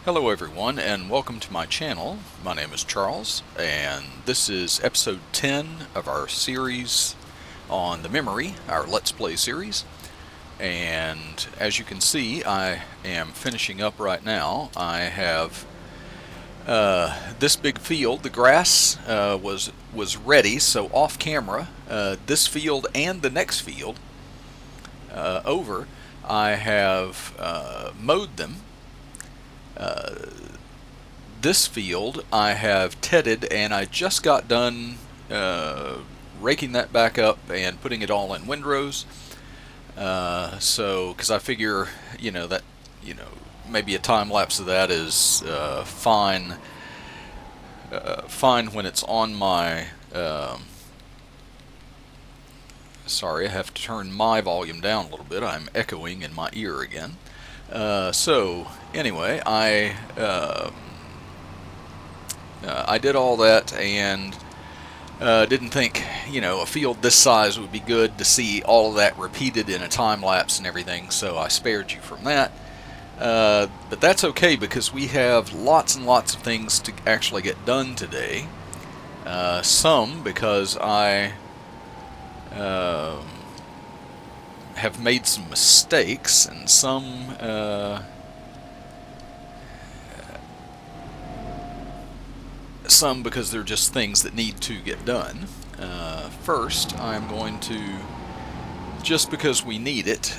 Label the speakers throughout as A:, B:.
A: Hello everyone and welcome to my channel. My name is Charles and this is episode 10 of our series on the memory, our Let's Play series. And as you can see, I am finishing up right now. I have this big field. The grass was ready, so off camera, this field and the next field over, I have mowed them. This field I have tedded, and I just got done raking that back up and putting it all in windrows. So, because I figure, that maybe a time lapse of that is fine. Fine when it's on my. Sorry, I have to turn my volume down a little bit. I'm echoing in my ear again. So anyway, I did all that and didn't think, a field this size would be good to see all of that repeated in a time lapse and everything, so I spared you from that. But that's okay because we have lots and lots of things to actually get done today. Some because I have made some mistakes, and some because they're just things that need to get done. First, I'm going to, just because we need it,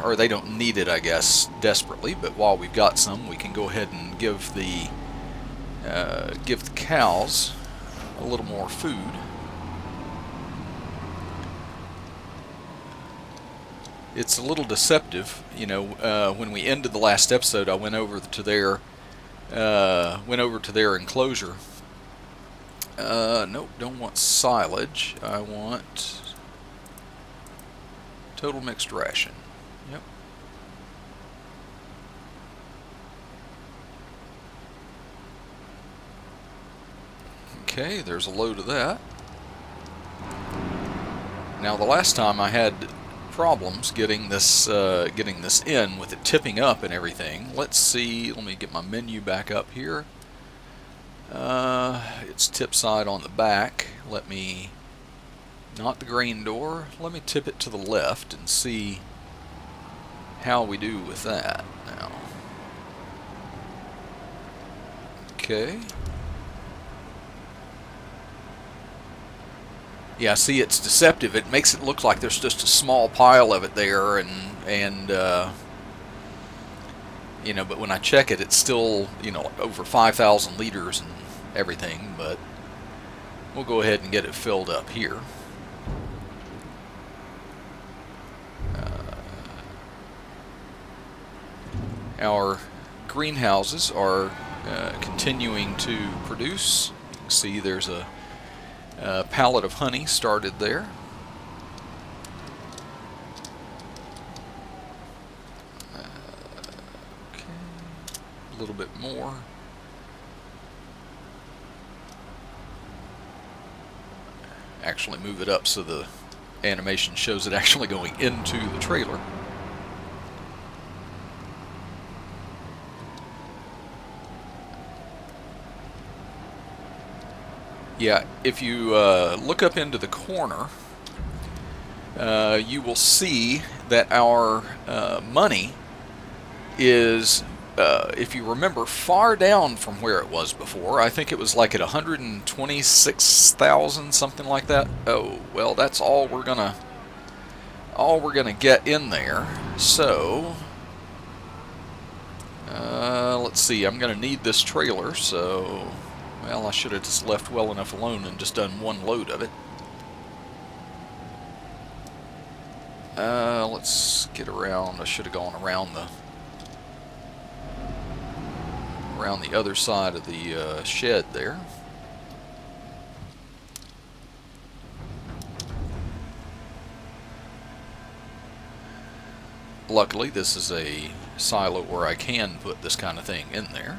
A: or they don't need it, I guess, desperately, but while we've got some, we can go ahead and give the cows a little more food. It's a little deceptive, when we ended the last episode, I went over to their enclosure. Nope, don't want silage. I want total mixed ration. Yep. Okay, there's a load of that. Now, the last time I had problems getting this in with it tipping up and everything. Let's see, let me get my menu back up here. It's tip side on the back. Let me, not the grain door, let me tip it to the left and see how we do with that now. Okay. Yeah, see, it's deceptive. It makes it look like there's just a small pile of it there, and but when I check it, it's still, like over 5,000 liters and everything, but we'll go ahead and get it filled up here. Our greenhouses are continuing to produce. You can see there's a pallet of honey started there. Okay, a little bit more. Actually move it up so the animation shows it actually going into the trailer. Yeah, if you look up into the corner, you will see that our money is, if you remember, far down from where it was before. I think it was like at 126,000, something like that. Oh, well, that's all we're gonna get in there. So, let's see. I'm gonna need this trailer, so. Well, I should have just left well enough alone and just done one load of it. Let's get around. I should have gone around the other side of the shed there. Luckily, this is a silo where I can put this kind of thing in there.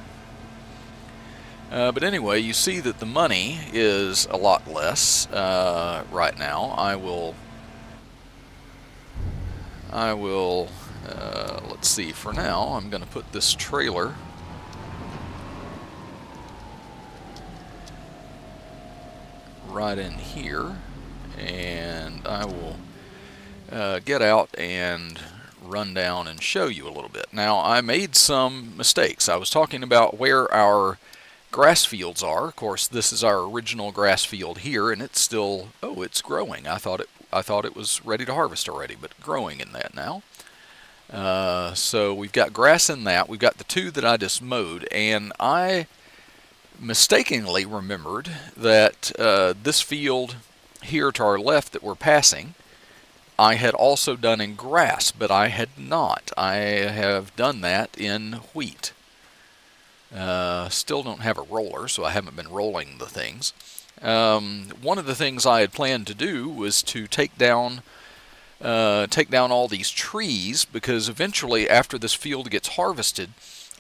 A: But anyway, you see that the money is a lot less right now. I will let's see, for now I'm going to put this trailer right in here, and I will get out and run down and show you a little bit. Now, I made some mistakes. I was talking about where our grass fields are. Of course, this is our original grass field here, and it's still, oh, it's growing. I thought it was ready to harvest already, but growing in that now. So we've got grass in that. We've got the two that I just mowed, and I mistakenly remembered that this field here to our left that we're passing, I had also done in grass, but I had not. I have done that in wheat. Still don't have a roller, so I haven't been rolling the things. One of the things I had planned to do was to take down all these trees, because eventually, after this field gets harvested,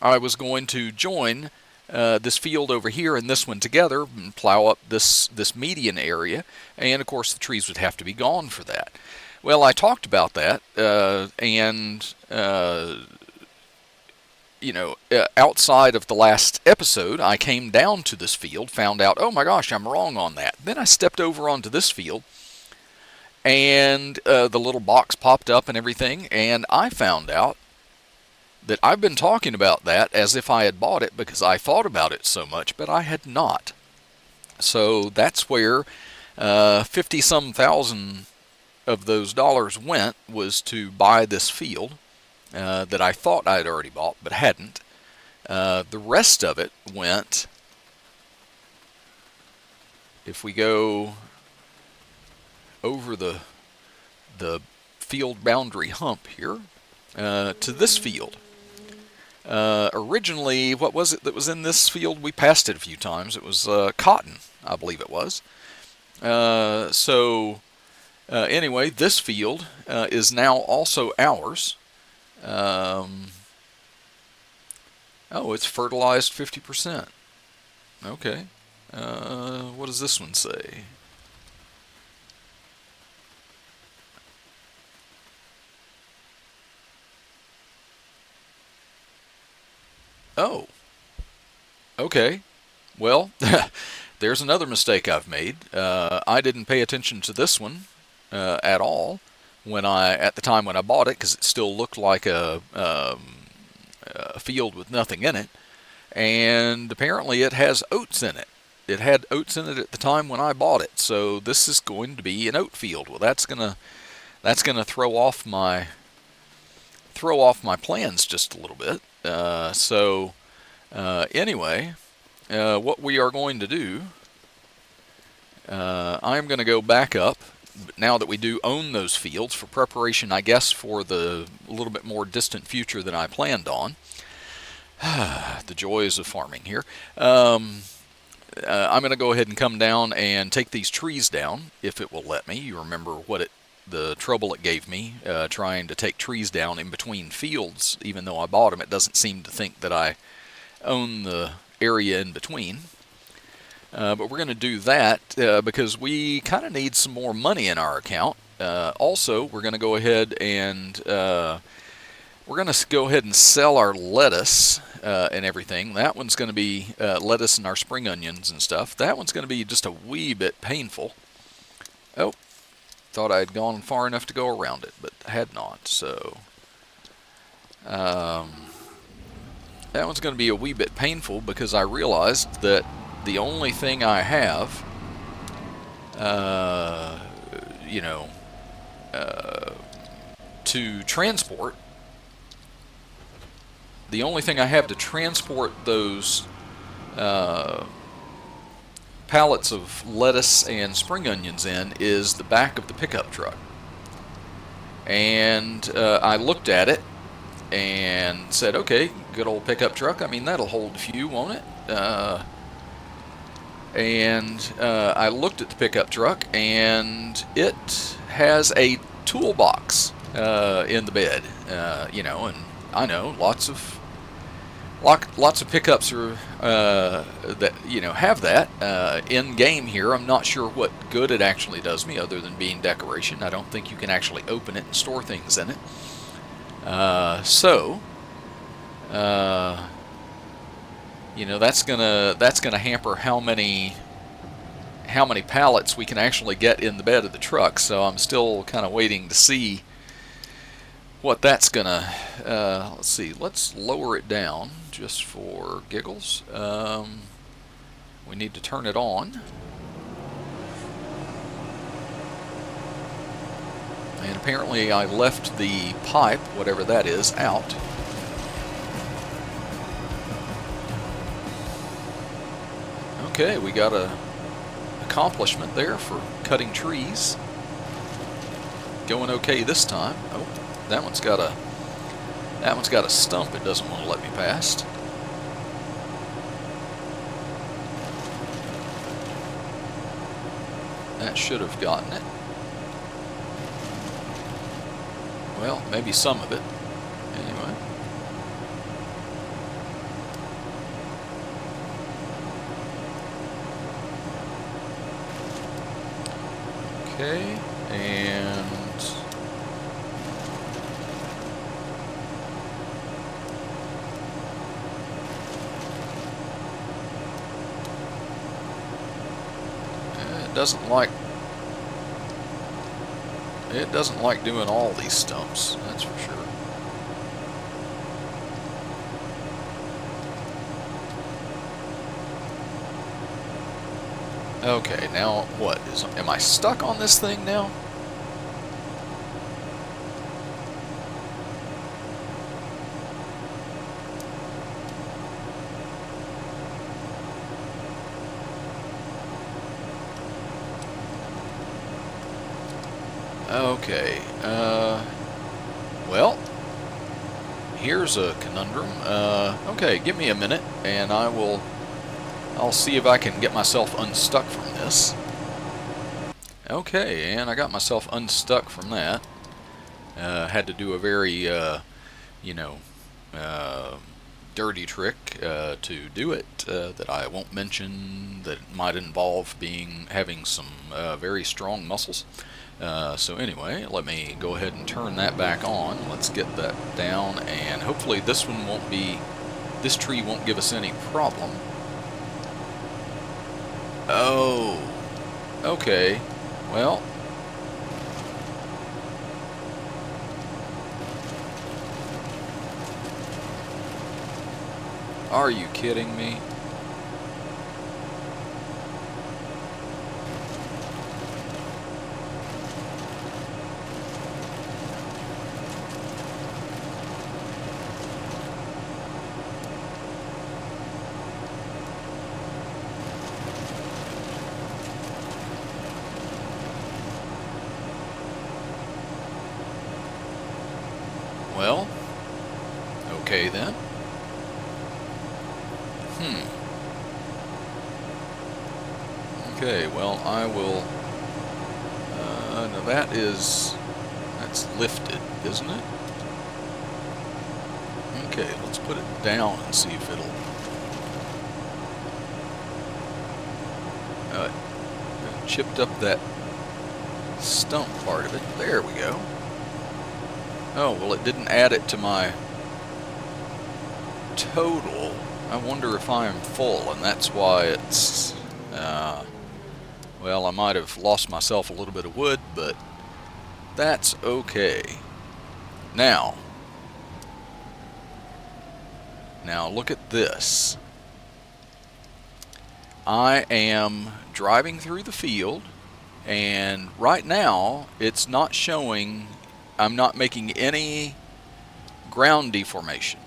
A: I was going to join this field over here and this one together and plow up this median area, and of course the trees would have to be gone for that. Well, I talked about that, and outside of the last episode, I came down to this field, found out, oh my gosh, I'm wrong on that. Then I stepped over onto this field, and the little box popped up and everything, and I found out that I've been talking about that as if I had bought it, because I thought about it so much, but I had not. So that's where 50-some thousand of those dollars went, was to buy this field that I thought I'd already bought but hadn't. The rest of it went, if we go over the field boundary hump here, to this field. Originally, what was it that was in this field? We passed it a few times. It was cotton, I believe it was. Anyway, this field is now also ours. Oh, it's fertilized 50%. Okay. What does this one say? Oh. Okay. Well, there's another mistake I've made. I didn't pay attention to this one at all at the time when I bought it, because it still looked like a field with nothing in it. And apparently it has oats in it. It had oats in it at the time when I bought it, so this is going to be an oat field. Well, that's gonna throw off my plans just a little bit. Anyway, what we are going to do, I'm going to go back up, now that we do own those fields, for preparation, I guess, for the little bit more distant future than I planned on. The joys of farming here. I'm going to go ahead and come down and take these trees down, if it will let me. You remember the trouble it gave me trying to take trees down in between fields. Even though I bought them, it doesn't seem to think that I own the area in between. But we're going to do that because we kind of need some more money in our account. Also, we're going to go ahead and sell our lettuce and everything. That one's going to be lettuce and our spring onions and stuff. That one's going to be just a wee bit painful. Oh, thought I had gone far enough to go around it, but I had not. So that one's going to be a wee bit painful, because I realized that the only thing I have, to transport, the only thing I have to transport those pallets of lettuce and spring onions in is the back of the pickup truck. And I looked at it and said, okay, good old pickup truck. I mean, that'll hold a few, won't it? I looked at the pickup truck, and it has a toolbox in the bed, and I know lots of pickups are that have that in game here. I'm not sure what good it actually does me, other than being decoration. I don't think you can actually open it and store things in it. That's gonna hamper how many how many pallets we can actually get in the bed of the truck. So I'm still kind of waiting to see what that's gonna. Let's see. Let's lower it down just for giggles. We need to turn it on. And apparently I left the pipe, whatever that is, out. Okay, we got a accomplishment there for cutting trees. Going okay this time. Oh, that one's got a stump it doesn't want to let me past. That should have gotten it. Well, maybe some of it. Anyway. Okay, and it doesn't like doing all these stumps, that's for sure. Okay, now what? Am I stuck on this thing now? Okay, well, here's a conundrum. Okay, give me a minute and I'll see if I can get myself unstuck from this. Okay, and I got myself unstuck from that. Had to do a very, dirty trick to do it that I won't mention, that might involve having some very strong muscles. So anyway, let me go ahead and turn that back on. Let's get that down, and hopefully this tree won't give us any problem. Oh, okay, well, are you kidding me? Well, okay then. Okay, well, I will, now that's lifted, isn't it? Okay, let's put it down and see if it'll, chipped up that stump part of it. There we go. Oh, well, it didn't add it to my total. I wonder if I am full, and that's why it's, well, I might have lost myself a little bit of wood, but that's okay. Now look at this. I am driving through the field, and right now it's not showing, I'm not making any ground deformation.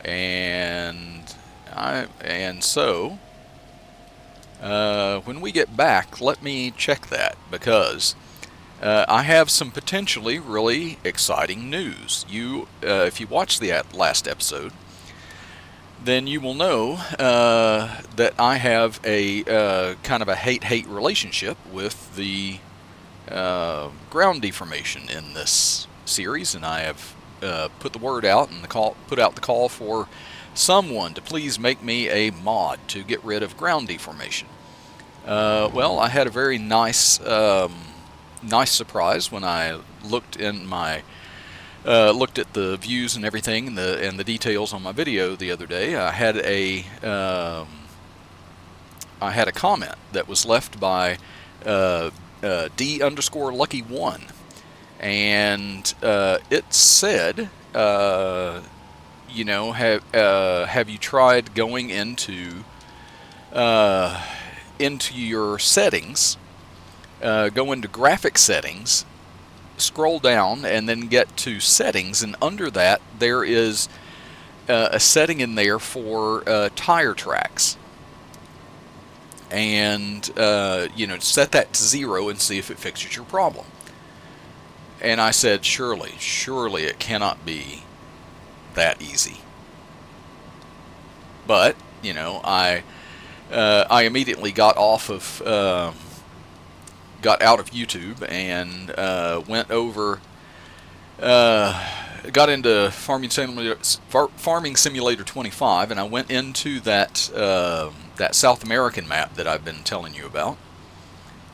A: And so when we get back, let me check that, because I have some potentially really exciting news. If you watched the last episode, then you will know that I have a kind of a hate-hate relationship with the ground deformation in this series, and I have put the word out and put out the call for someone to please make me a mod to get rid of ground deformation. Well, I had a very nice surprise when I looked at the views and everything and the details on my video the other day. I had I had a comment that was left by D_Lucky1, and it said, you know, have you tried going into your settings, go into graphic settings, scroll down, and then get to settings, and under that there is a setting in there for tire tracks, and you know, set that to 0 and see if it fixes your problem. And I said, surely it cannot be that easy. But you know, I immediately got out of YouTube and went over, got into Farming Simulator 25, and I went into that South American map that I've been telling you about,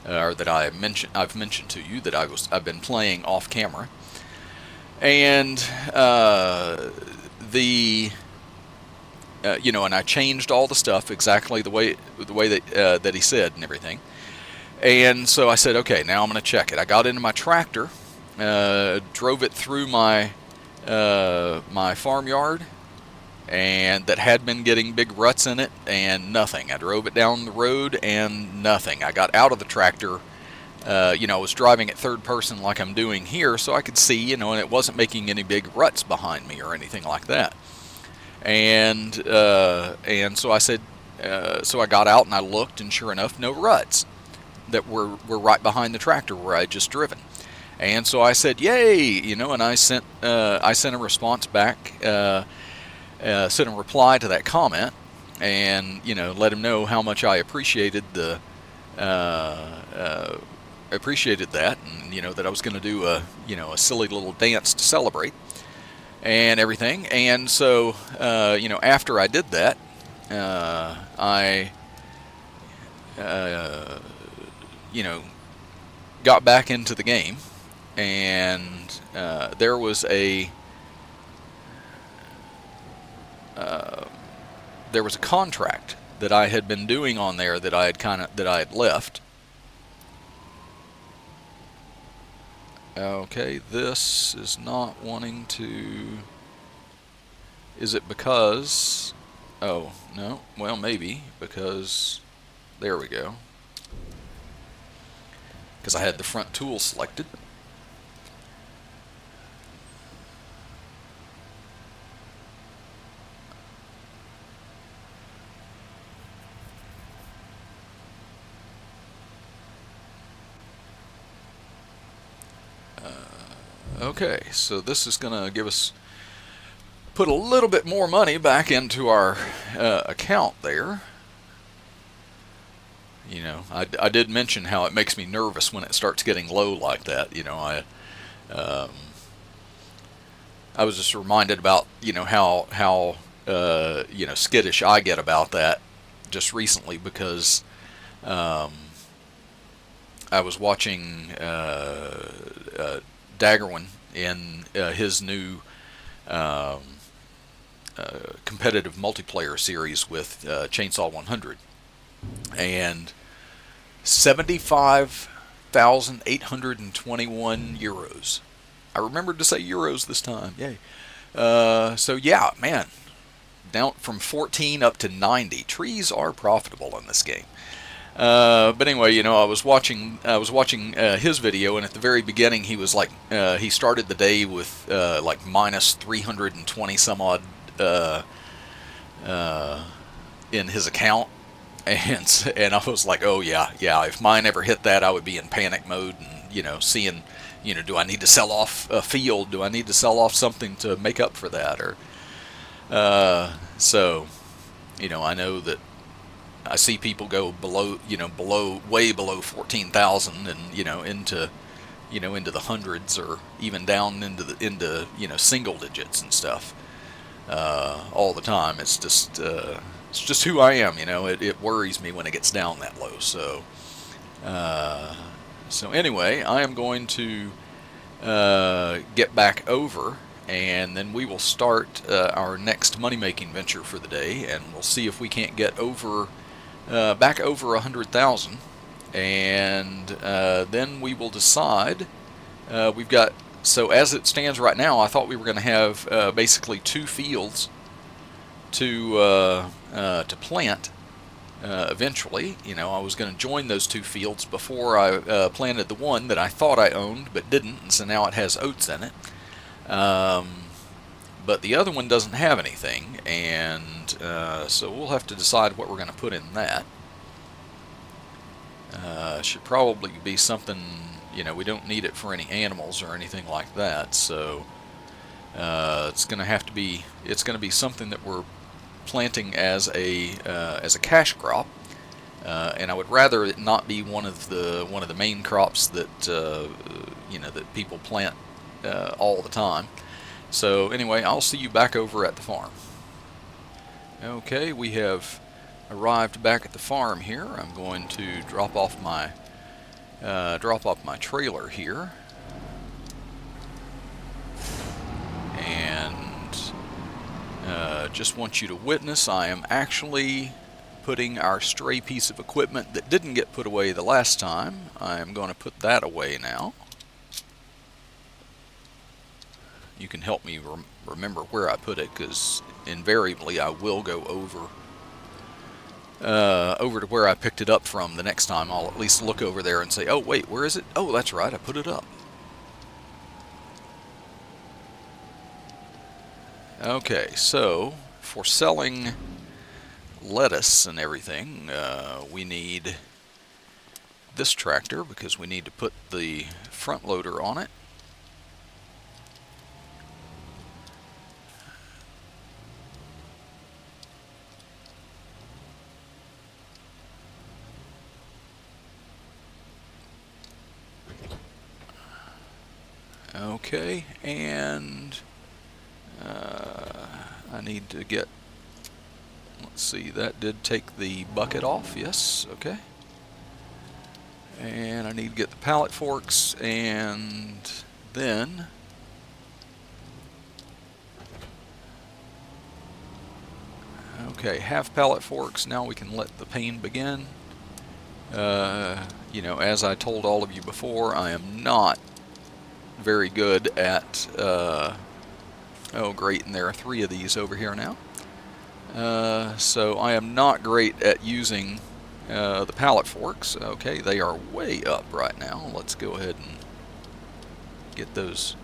A: or that I've mentioned to you that I've been playing off camera, and you know, and I changed all the stuff exactly the way that he said and everything. And so I said, okay, now I'm going to check it. I got into my tractor, drove it through my farmyard, and that had been getting big ruts in it, and nothing. I drove it down the road, and nothing. I got out of the tractor. You know, I was driving it third person like I'm doing here, so I could see, you know, and it wasn't making any big ruts behind me or anything like that. And so I said, so I got out and I looked, and sure enough, no ruts that were right behind the tractor where I had just driven. And so I said, yay, you know, and I sent a response back, sent a reply to that comment, and, you know, let him know how much I appreciated that, and, you know, that I was going to do a silly little dance to celebrate and everything. And so, you know, after I did that, I you know, got back into the game, and there was a contract that I had been doing on there that I had left. Okay, this is not wanting to. Is it because? Oh no. Well, maybe because. There we go. Because I had the front tool selected. Okay, so this is going to give us, put a little bit more money back into our account there. You know, I did mention how it makes me nervous when it starts getting low like that. You know, I was just reminded about, you know, how you know, skittish I get about that just recently, because I was watching Daggerwin in his new competitive multiplayer series with Chainsaw 100. And 75,821 euros. I remembered to say euros this time. Yay. So yeah, man, down from 14 up to 90. Trees are profitable in this game. But anyway, you know, I was watching his video, and at the very beginning, he was like, he started the day with like minus 320 some odd in his account. And I was like, oh yeah, if mine ever hit that, I would be in panic mode, and, you know, seeing, you know, do I need to sell off a field? Do I need to sell off something to make up for that? Or so, you know, I know that I see people go below, you know, way below 14,000, and, you know, into the hundreds, or even down into you know, single digits and stuff all the time. It's just who I am, you know. It worries me when it gets down that low. So anyway, I am going to get back over, and then we will start our next money-making venture for the day, and we'll see if we can't get over back over 100,000, and then we will decide. We've got, so as it stands right now, I thought we were going to have basically 2 fields to plant. Eventually, I was going to join those 2 fields before I planted the one that I thought I owned but didn't, and so now it has oats in it. But the other one doesn't have anything, and so we'll have to decide what we're going to put in that. Should probably be something, we don't need it for any animals or anything like that, so it's going to be something that we're planting as a cash crop, and I would rather it not be one of the main crops that that people plant all the time. So anyway, I'll see you back over at the farm. Okay, we have arrived back at the farm here. I'm going to drop off my trailer here, and just want you to witness I am actually putting our stray piece of equipment that didn't get put away the last time. I am going to put that away now. You can help me remember where I put it, because invariably I will go over to where I picked it up from the next time. I'll at least look over there and say, oh wait, where is it? Oh, that's right, I put it up. Okay, so for selling lettuce and everything, we need this tractor because we need to put the front loader on it. Okay, and I need to get, let's see, that did take the bucket off, yes, okay. And I need to get the pallet forks, and then okay, half pallet forks. Now we can let the pain begin. As I told all of you before, I am not very good at oh great, and there are 3 of these over here now. So I am not great at using the pallet forks. Okay, they are way up right now. Let's go ahead and get those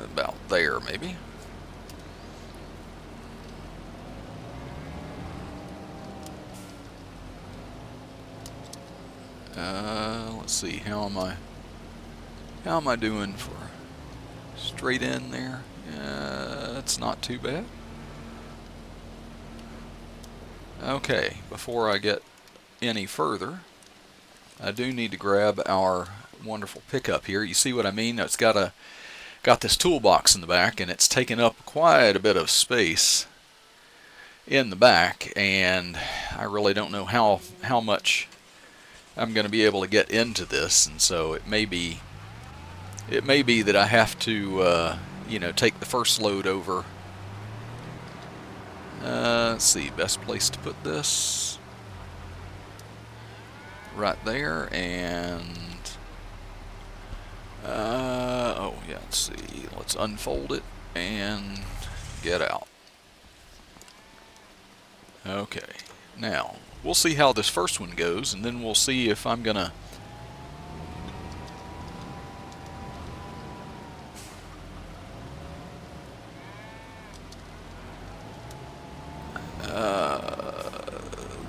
A: about there maybe. Let's see, how am I doing for straight in there? It's not too bad. Okay, before I get any further, I do need to grab our wonderful pickup here. You see what I mean? It's got this toolbox in the back, and it's taken up quite a bit of space in the back, and I really don't know how much I'm going to be able to get into this, and so it may be that I have to take the first load over. Let's see, best place to put this right there, and oh yeah, let's see, let's unfold it and get out. Okay, now we'll see how this first one goes, and then we'll see if I'm gonna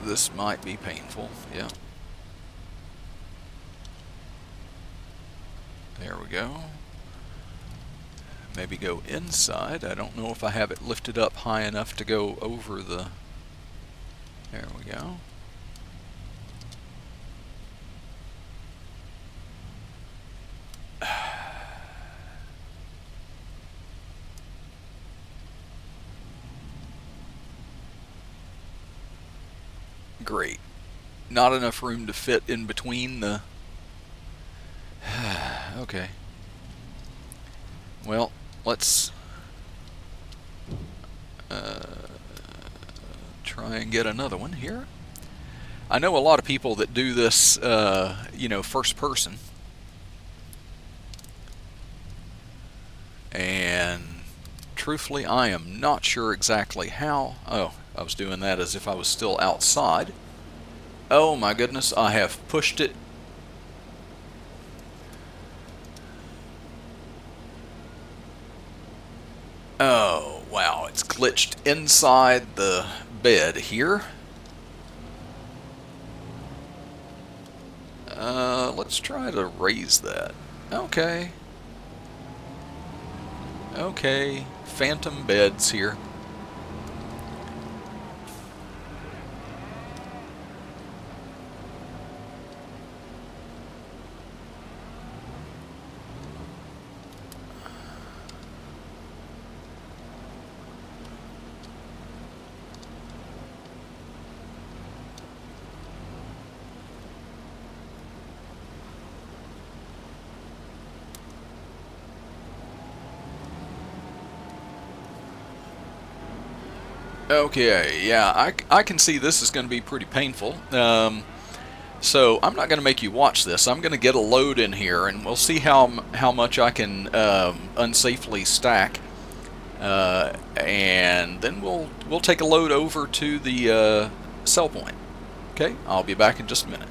A: this might be painful. Yeah, there we go. Maybe go inside. I don't know if I have it lifted up high enough to go over the, there we go. Great. Not enough room to fit in between the... Okay. Well, let's try and get another one here. I know a lot of people that do this, first person. And truthfully, I am not sure exactly how. Oh, I was doing that as if I was still outside. Oh my goodness, I have pushed it. Oh, wow, it's glitched inside the bed here. Let's try to raise that. Okay. Okay, phantom beds here. Okay, yeah, I can see this is going to be pretty painful. So I'm not going to make you watch this. I'm going to get a load in here, and we'll see how much I can unsafely stack, and then we'll take a load over to the sell point. Okay, I'll be back in just a minute.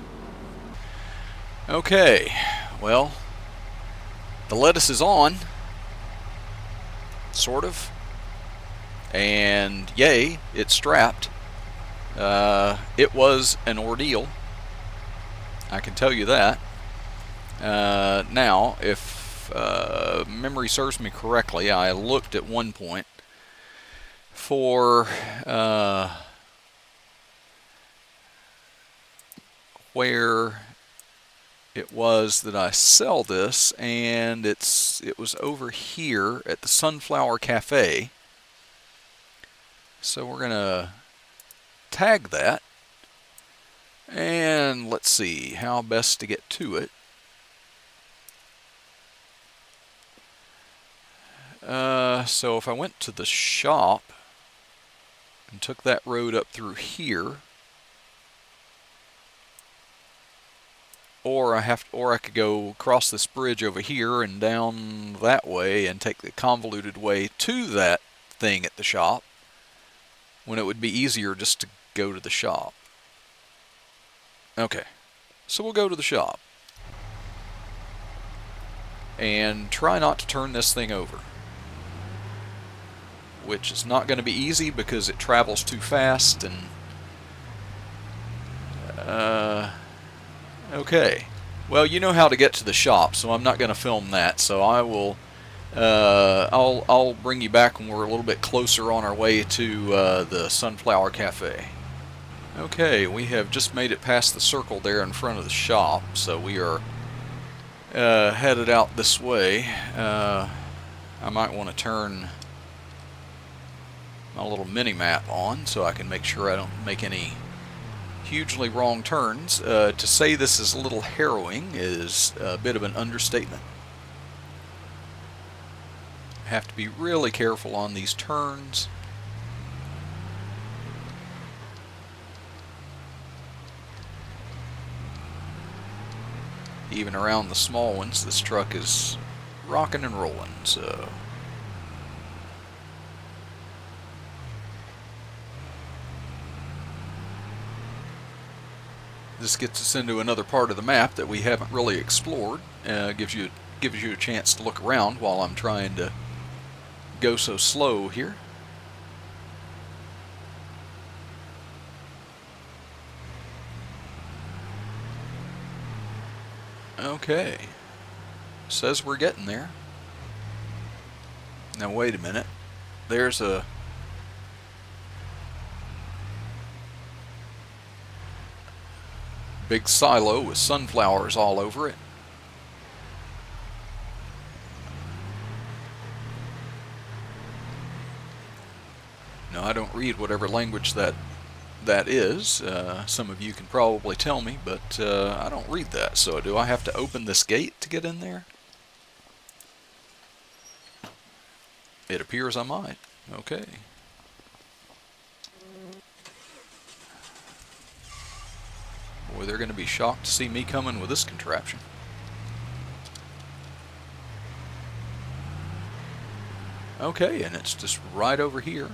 A: Okay, well, the lettuce is on, sort of. And yay, it's strapped. It was an ordeal, I can tell you that. Now, if memory serves me correctly, I looked at one point for where it was that I sell this, and it was over here at the Sunflower Cafe. So we're going to tag that, and let's see how best to get to it. So if I went to the shop and took that road up through here, or I could go across this bridge over here and down that way and take the convoluted way to that thing at the shop, when it would be easier just to go to the shop. Okay, so we'll go to the shop and try not to turn this thing over, which is not going to be easy because it travels too fast. And okay, well, you know how to get to the shop, so I'm not going to film that. So I will I'll bring you back when we're a little bit closer on our way to the Sunflower Cafe. Okay, we have just made it past the circle there in front of the shop, so we are headed out this way. I might want to turn my little mini-map on so I can make sure I don't make any hugely wrong turns. To say this is a little harrowing is a bit of an understatement. Have to be really careful on these turns. Even around the small ones, this truck is rocking and rolling, so this gets us into another part of the map that we haven't really explored. Gives you a chance to look around while I'm trying to go so slow here. Okay, says we're getting there. Now wait a minute, there's a big silo with sunflowers all over it. Now I don't read whatever language that is. Some of you can probably tell me, but I don't read that. So do I have to open this gate to get in there? It appears I might. Okay. Boy, they're going to be shocked to see me coming with this contraption. Okay, and it's just right over here.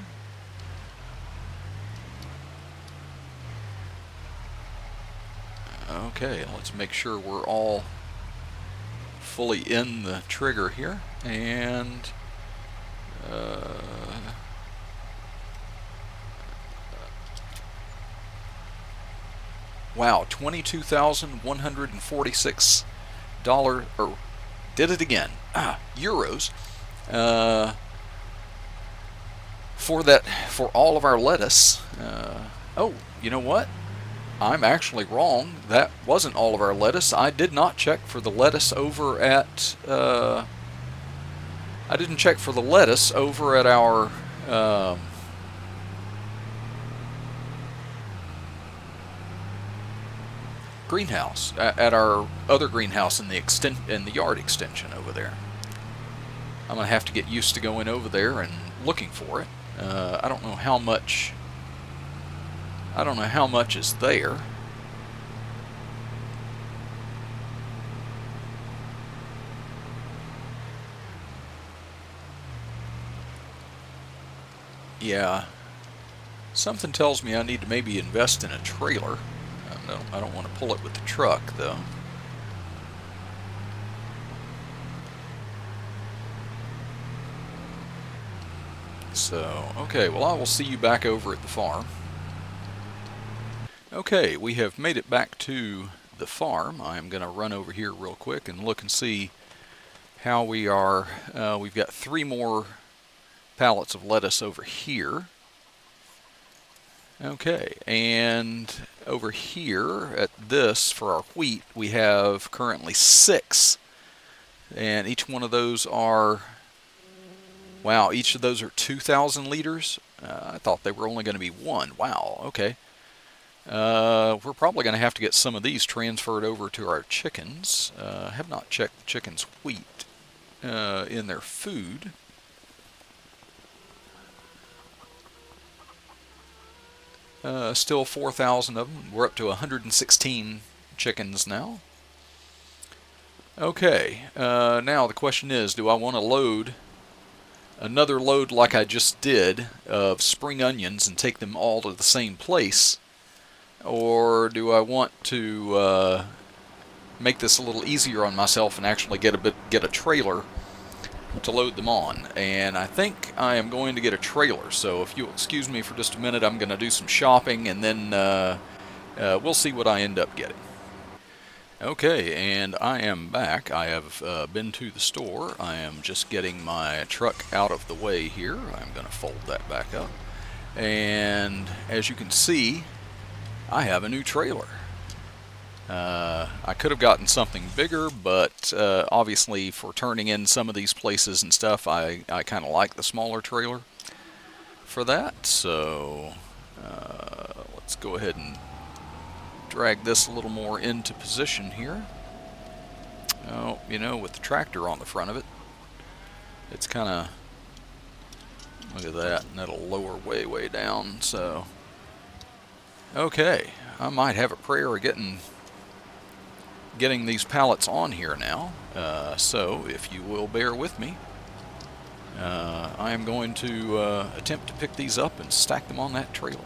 A: Okay, let's make sure we're all fully in the trigger here, and wow, $22,146, or did it again, euros, for all of our lettuce. Oh, you know what? I'm actually wrong. That wasn't all of our lettuce. I did not check for the lettuce over at I didn't check for the lettuce over at our greenhouse, at our other greenhouse in the yard extension over there. I'm gonna have to get used to going over there and looking for it. I don't know how much. I don't know how much is there. Yeah, something tells me I need to maybe invest in a trailer. I don't want to pull it with the truck, though. So, okay, well, I will see you back over at the farm. Okay, we have made it back to the farm. I'm going to run over here real quick and look and see how we are. We've got 3 more pallets of lettuce over here. Okay, and over here at this, for our wheat, we have currently 6. And each one of those are, wow, each of those are 2,000 liters. I thought they were only going to be 1. Wow, okay. We're probably going to have to get some of these transferred over to our chickens. I have not checked the chickens' wheat in their food. Still 4,000 of them. We're up to 116 chickens now. Okay, now the question is, do I want to load another load like I just did of spring onions and take them all to the same place? Or do I want to make this a little easier on myself and actually get a trailer to load them on? And I think I am going to get a trailer. So if you'll excuse me for just a minute, I'm going to do some shopping, and then we'll see what I end up getting. Okay, and I am back. I have been to the store. I am just getting my truck out of the way here. I'm going to fold that back up. And as you can see, I have a new trailer. I could have gotten something bigger, but obviously for turning in some of these places and stuff, I kind of like the smaller trailer for that. So let's go ahead and drag this a little more into position here. Oh, you know, with the tractor on the front of it, it's kind of, look at that, and that'll lower way down. So okay, I might have a prayer of getting these pallets on here now. So if you will bear with me, I am going to attempt to pick these up and stack them on that trailer.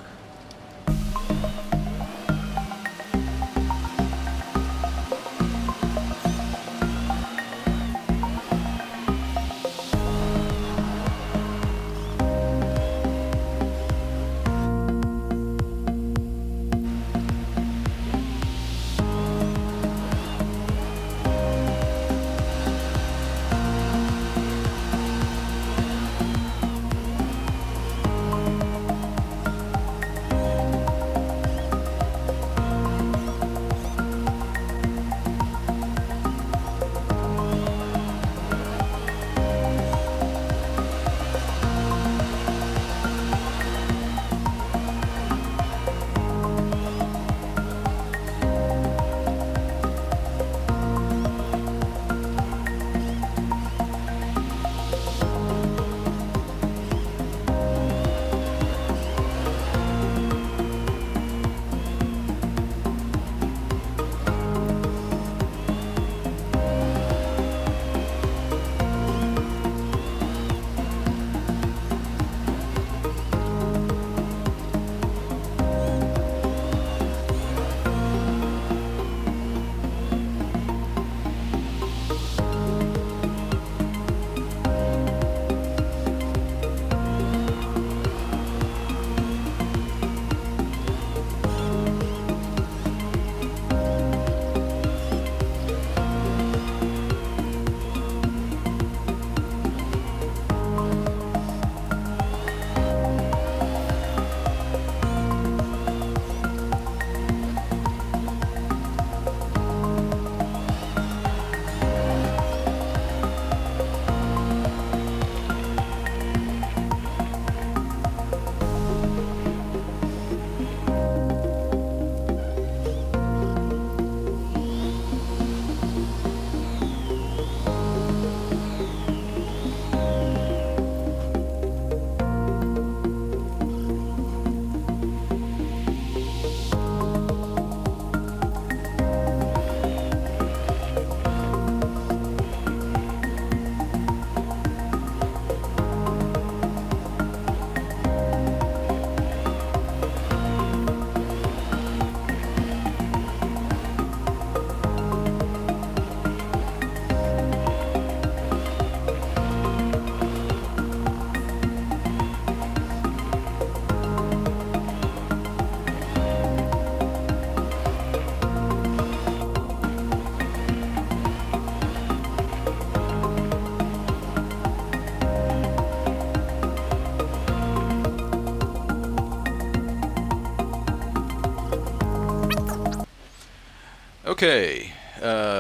A: Okay,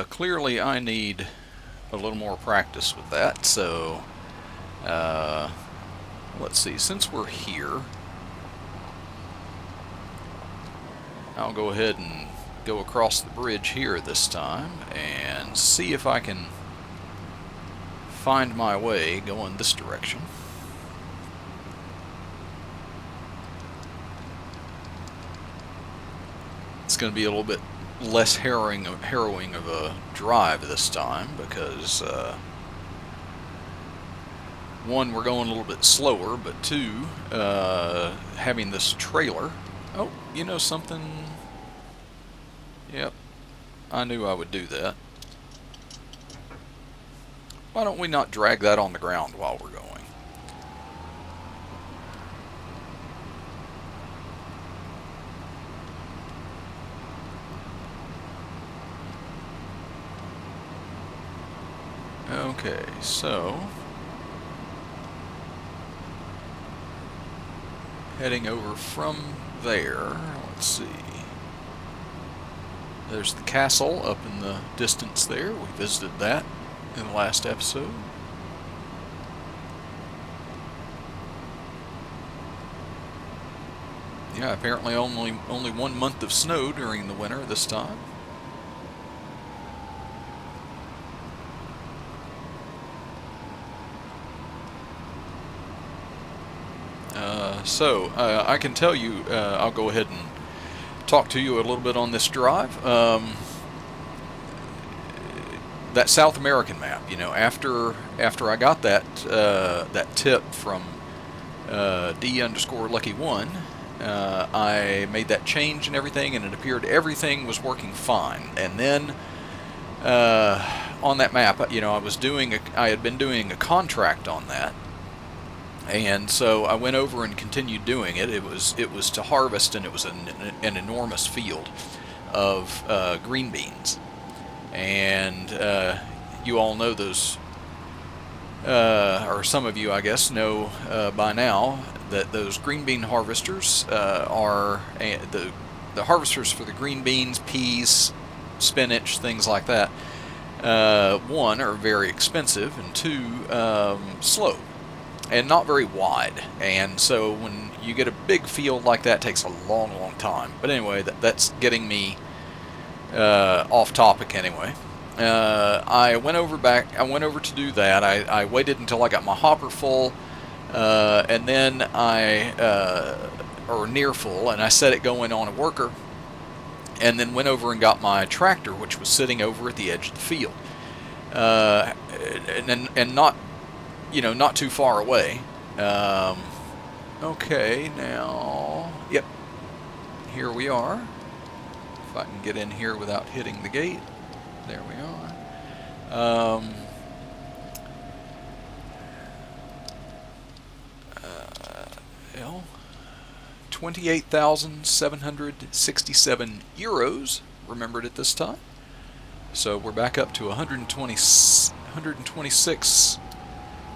A: clearly I need a little more practice with that, so let's see, since we're here, I'll go ahead and go across the bridge here this time and see if I can find my way going this direction. It's going to be a little bit less harrowing of a drive this time because one, we're going a little bit slower, but two, having this trailer. Oh, you know something? Yep, I knew I would do that. Why don't we not drag that on the ground while we're going? Okay, so heading over from there, let's see. There's the castle up in the distance there. We visited that in the last episode. Yeah, apparently only 1 month of snow during the winter this time. So I can tell you, I'll go ahead and talk to you a little bit on this drive. That South American map, you know, after I got that that tip from D_Lucky1, I made that change and everything, and it appeared everything was working fine. And then on that map, you know, I had been doing a contract on that. And so I went over and continued doing it. It was to harvest, and it was an enormous field of green beans. And you all know those, or some of you, I guess, know by now that those green bean harvesters are the harvesters for the green beans, peas, spinach, things like that. One, are very expensive, and two, slow. And not very wide, and so when you get a big field like that, it takes a long time. But anyway, that's getting me off topic anyway. I went over to do that. I waited until I got my hopper full, and then or near full, and I set it going on a worker, and then went over and got my tractor, which was sitting over at the edge of the field, and not, you know, not too far away. Okay, now, yep, here we are. If I can get in here without hitting the gate. There we are. Well, 28,767 euros, remembered at this time. So we're back up to 126.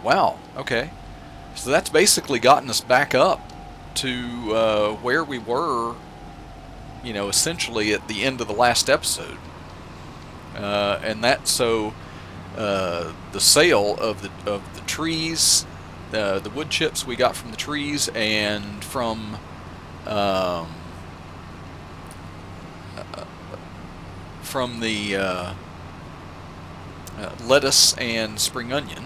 A: Wow, okay. So that's basically gotten us back up to where we were, you know, essentially at the end of the last episode. And that, so the sale of the trees, the wood chips we got from the trees, and from the lettuce and spring onion,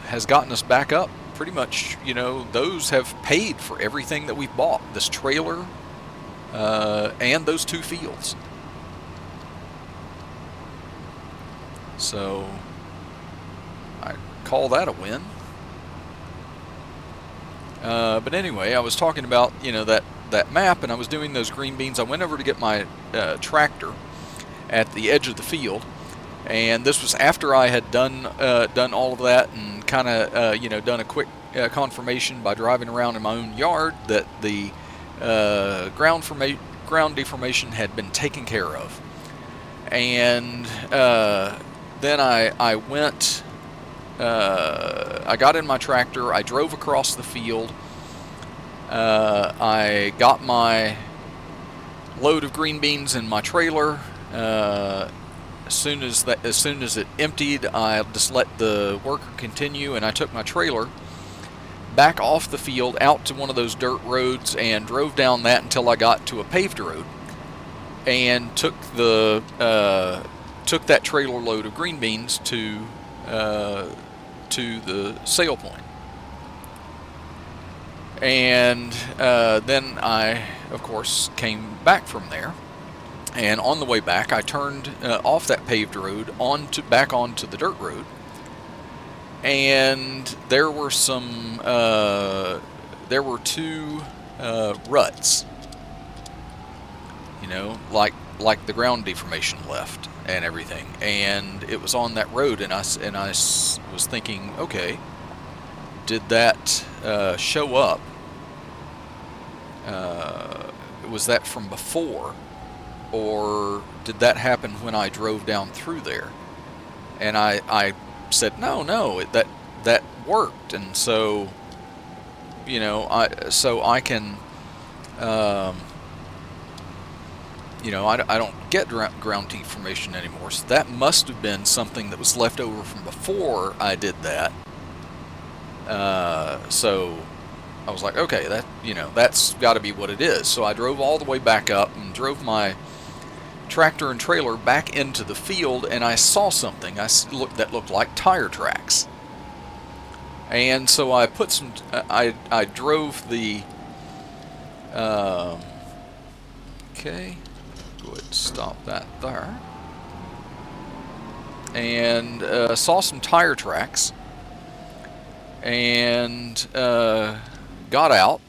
A: has gotten us back up pretty much. You know, those have paid for everything that we've bought, this trailer and those 2 fields. So I call that a win. But anyway, I was talking about, you know, that map, and I was doing those green beans. I went over to get my tractor at the edge of the field, and this was after I had done all of that, and kind of you know, done a quick confirmation by driving around in my own yard that the ground deformation had been taken care of. And then I went, I got in my tractor, I drove across the field, I got my load of green beans in my trailer. As soon as it emptied, I just let the worker continue, and I took my trailer back off the field out to one of those dirt roads and drove down that until I got to a paved road, and took that trailer load of green beans to the sale point. And then I, of course, came back from there. And on the way back, I turned off that paved road back onto the dirt road, and there were two ruts, like the ground deformation left and everything. And it was on that road, and I was thinking, okay, did that show up? Was that from before? Or did that happen when I drove down through there? And I said, no, that worked. And so, I can, I don't get ground deformation anymore. So that must have been something that was left over from before I did that. So I was like, okay, that's got to be what it is. So I drove all the way back up and drove my tractor and trailer back into the field, and I saw something that looked like tire tracks. And so I put some. I drove the. Okay, go ahead and stop that there. And saw some tire tracks, and got out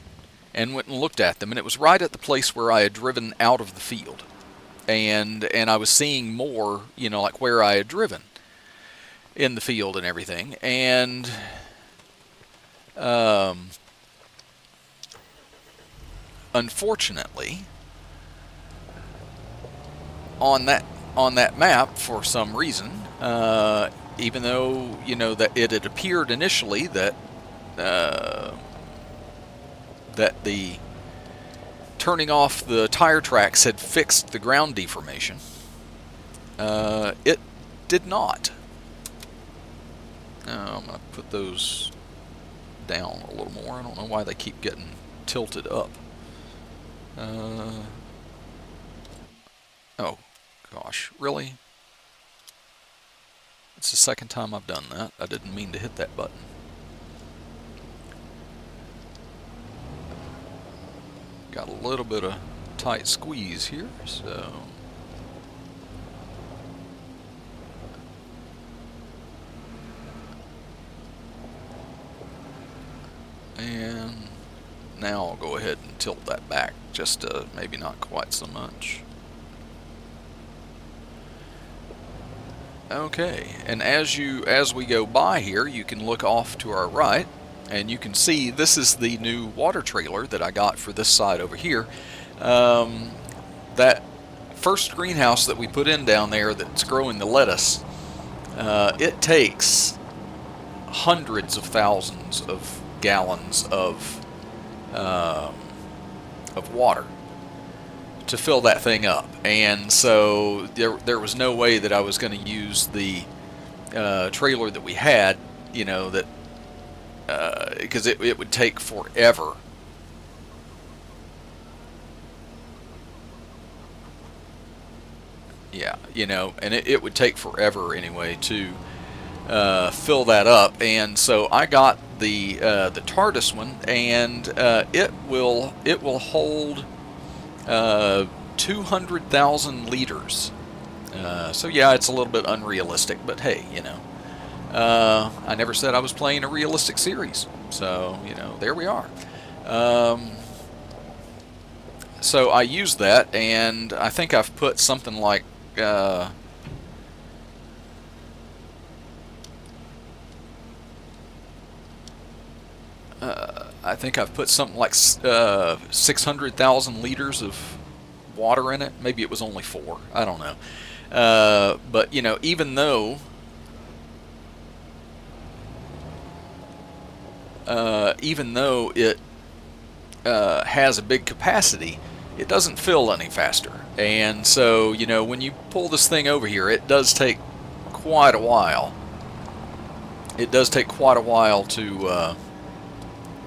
A: and went and looked at them, and it was right at the place where I had driven out of the field. And I was seeing more, like where I had driven in the field and everything. And unfortunately, on that map, for some reason, even though that it had appeared initially that the turning off the tire tracks had fixed the ground deformation, it did not. Now I'm going to put those down a little more. I don't know why they keep getting tilted up. Oh gosh, really? It's the second time I've done that. I didn't mean to hit that button. Got a little bit of tight squeeze here, so and now I'll go ahead and tilt that back, just maybe not quite so much. Okay, and as we go by here, you can look off to our right, and you can see this is the new water trailer that I got for this side over here. That first greenhouse that we put in down there that's growing the lettuce, it takes hundreds of thousands of gallons of water to fill that thing up. And so there was no way that I was going to use the trailer that we had, because it would take forever. Yeah, and it would take forever anyway to fill that up. And so I got the TARDIS one, and it will hold 200,000 liters. So yeah, it's a little bit unrealistic, but hey, I never said I was playing a realistic series, so there we are. So I used that, and I think I've put something like I think I've put something like 600,000 liters of water in it. Maybe it was only 4. I don't know. But even though it has a big capacity, it doesn't fill any faster. And so, you know, when you pull this thing over here, it does take quite a while. It does take quite a while to...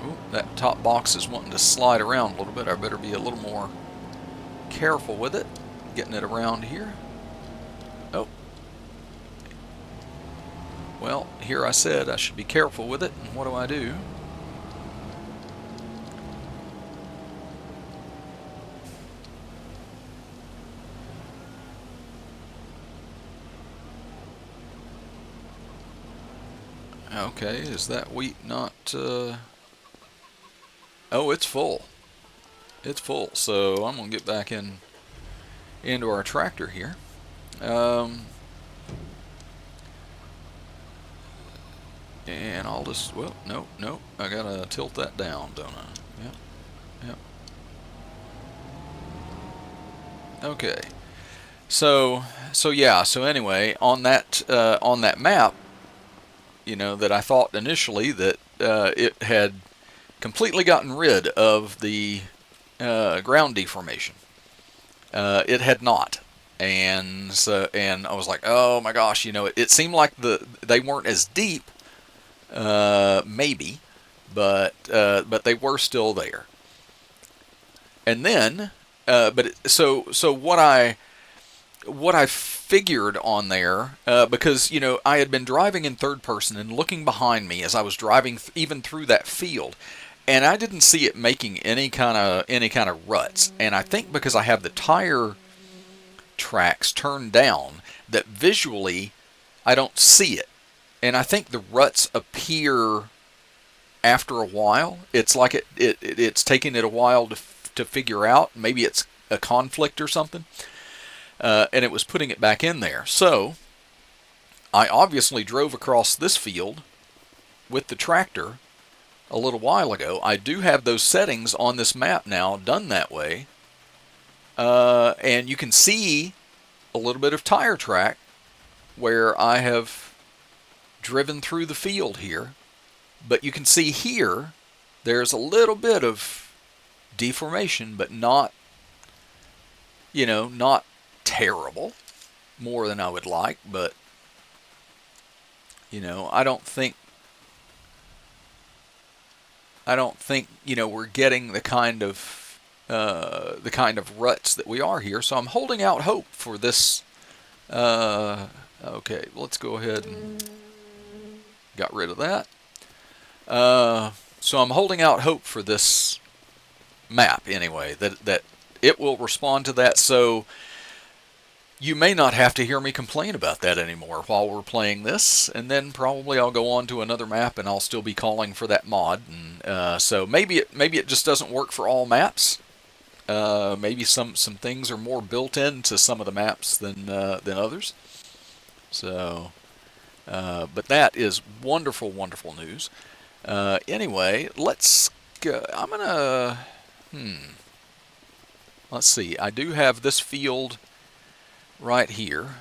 A: ooh, that top box is wanting to slide around a little bit. I better be a little more careful with it, getting it around here. Oh. Well, here I said I should be careful with it, and what do? Okay, is that wheat not... Oh, it's full. It's full, so I'm going to get back into our tractor here. And I'll just... Well, no. I got to tilt that down, don't I? Yep. Okay. So yeah, so anyway, on that map, you know, that I thought initially that it had completely gotten rid of the ground deformation. It had not, and I was like, oh my gosh, you know, it seemed like they weren't as deep, maybe, but they were still there. And then, so what I figured on there, because, you know, I had been driving in third person and looking behind me as I was driving even through that field, and I didn't see it making any kind of ruts. And I think because I have the tire tracks turned down, that visually I don't see it. And I think the ruts appear after a while. It's like it's taking it a while to figure out. Maybe it's a conflict or something. And it was putting it back in there. So I obviously drove across this field with the tractor a little while ago. I do have those settings on this map now done that way. And you can see a little bit of tire track where I have driven through the field here. But you can see here there's a little bit of deformation, but not, you know, not terrible, more than I would like. But, you know, I don't think, you know, we're getting the kind of ruts that we are here. So I'm holding out hope for this. Okay, let's go ahead and got rid of that. So I'm holding out hope for this map anyway, that it will respond to that. So you may not have to hear me complain about that anymore while we're playing this, and then probably I'll go on to another map and I'll still be calling for that mod. And so maybe it just doesn't work for all maps. Maybe some things are more built into some of the maps than others. So, but that is wonderful news. Anyway, let's go. I'm gonna let's see. I do have this field right here,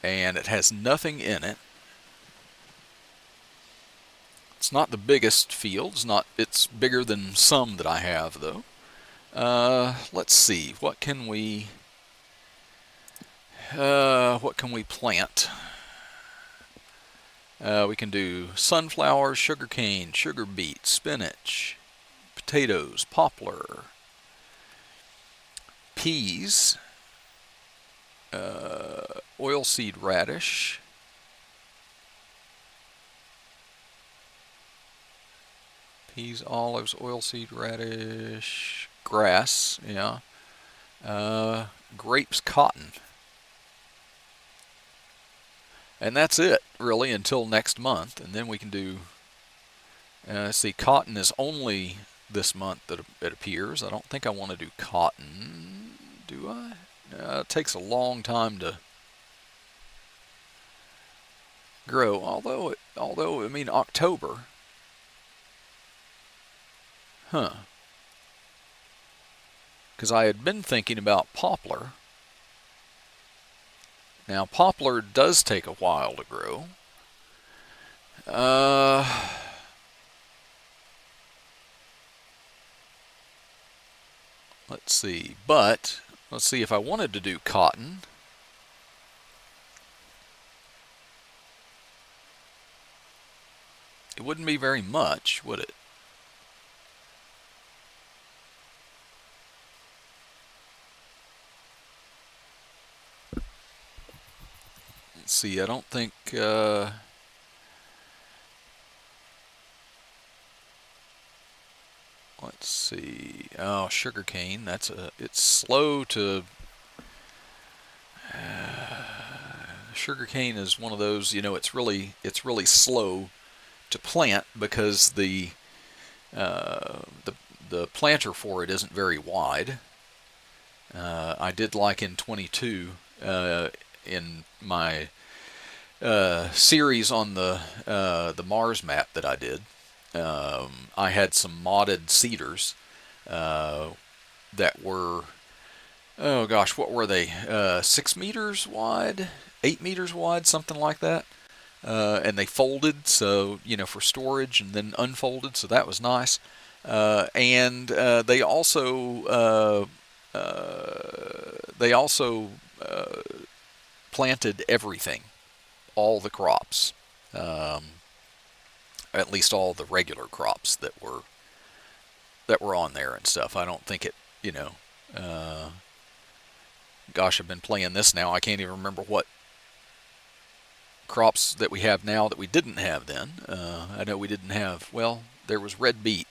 A: and it has nothing in it. It's not the biggest field. It's bigger than some that I have, though. Let's see. What can we plant? We can do sunflower, sugarcane, sugar beet, spinach, potatoes, poplar, peas, oilseed radish, peas, olives, oilseed radish, grass, yeah, grapes, cotton. And that's it, really, until next month. And then we can do, see, cotton is only this month that it appears. I don't think I want to do cotton, do I? It takes a long time to grow. Although I mean, October. Huh. Because I had been thinking about poplar. Now, poplar does take a while to grow. Let's let's see. But let's see, if I wanted to do cotton, it wouldn't be very much, would it? Let's see, I don't think, let's see, oh, sugarcane, it's slow to, sugarcane is one of those, it's really slow to plant because uh, the, the planter for it isn't very wide. I did like in 22, in my series on the Mars map that I did. I had some modded cedars that were, oh gosh, what were they? 6 meters wide, 8 meters wide, something like that. And they folded, so for storage, and then unfolded, so that was nice. And they also planted everything, all the crops, at least all the regular crops that were on there and stuff. I don't think it, gosh, I've been playing this now. I can't even remember what crops that we have now that we didn't have then. I know we didn't have, well, there was red beet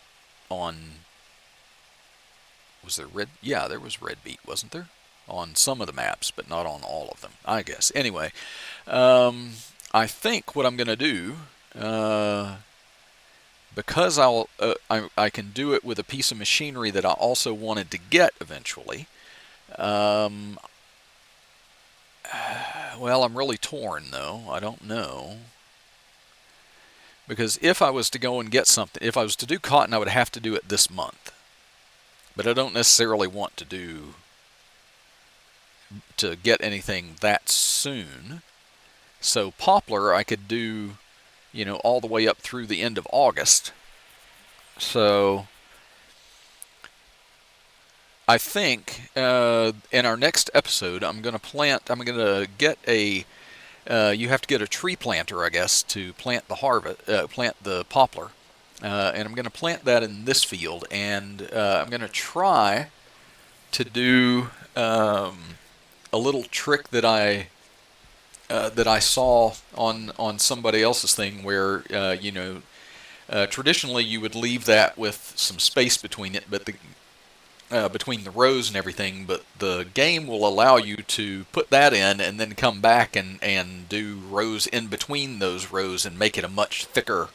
A: on, was there red? Yeah, there was red beet, wasn't there? On some of the maps, but not on all of them, I guess. Anyway, I think what I'm going to do, because I can do it with a piece of machinery that I also wanted to get eventually. Well, I'm really torn though. I don't know. Because if I was to go and get something, if I was to do cotton, I would have to do it this month. But I don't necessarily want to get anything that soon. So poplar I could do, all the way up through the end of August. So I think in our next episode I'm going to get a, you have to get a tree planter, I guess, to plant the poplar. And I'm going to plant that in this field, and I'm going to try to do a little trick that I saw on somebody else's thing, where traditionally you would leave that with some space between it, but between the rows and everything. But the game will allow you to put that in and then come back and do rows in between those rows and make it a much thicker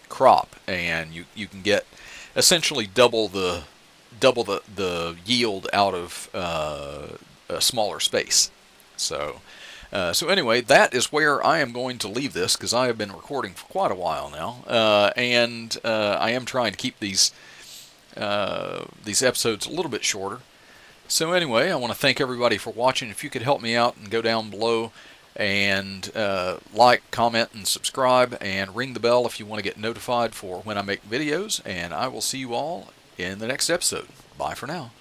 A: crop, and you can get essentially double the yield out of a smaller space. So anyway, that is where I am going to leave this, because I have been recording for quite a while now, and I am trying to keep these episodes a little bit shorter. So anyway, I want to thank everybody for watching. If you could help me out and go down below and like, comment, and subscribe, and ring the bell if you want to get notified for when I make videos, and I will see you all in the next episode. Bye for now.